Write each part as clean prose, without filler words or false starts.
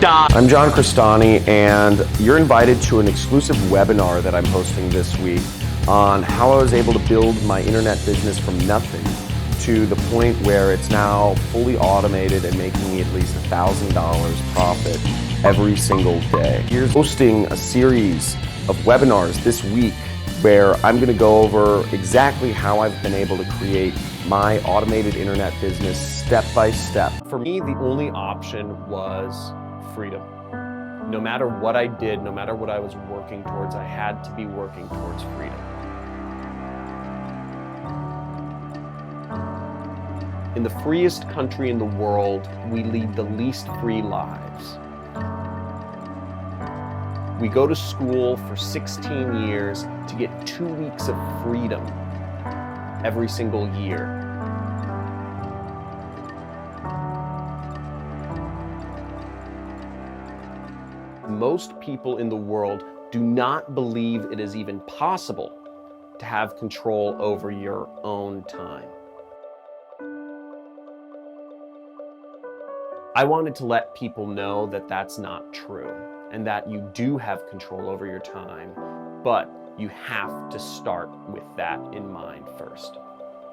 die. I'm John Crestani, and you're invited to an exclusive webinar that I'm hosting this week on how I was able to build my internet business from nothing to the point where it's now fully automated and making me at least $1,000 profit every single day. Here's hosting a series of webinars this week where I'm going to go over exactly how I've been able to create my automated internet business step by step. For me, the only option was freedom. No matter what I did, no matter what I was working towards, I had to be working towards freedom. In the freest country in the world, we lead the least free lives. We go to school for 16 years to get 2 weeks of freedom every single year. Most people in the world do not believe it is even possible to have control over your own time. I wanted to let people know that that's not true and that you do have control over your time, but you have to start with that in mind first.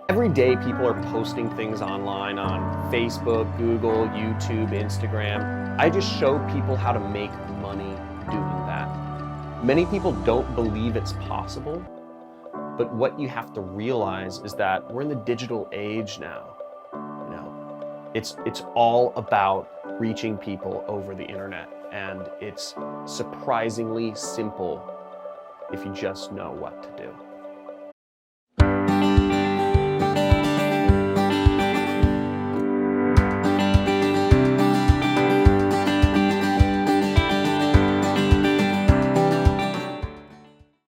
Every day people are posting things online on Facebook, Google, YouTube, Instagram. I just show people how to make money doing that. Many people don't believe it's possible, but what you have to realize is that we're in the digital age now. It's all about reaching people over the internet, and it's surprisingly simple if you just know what to do.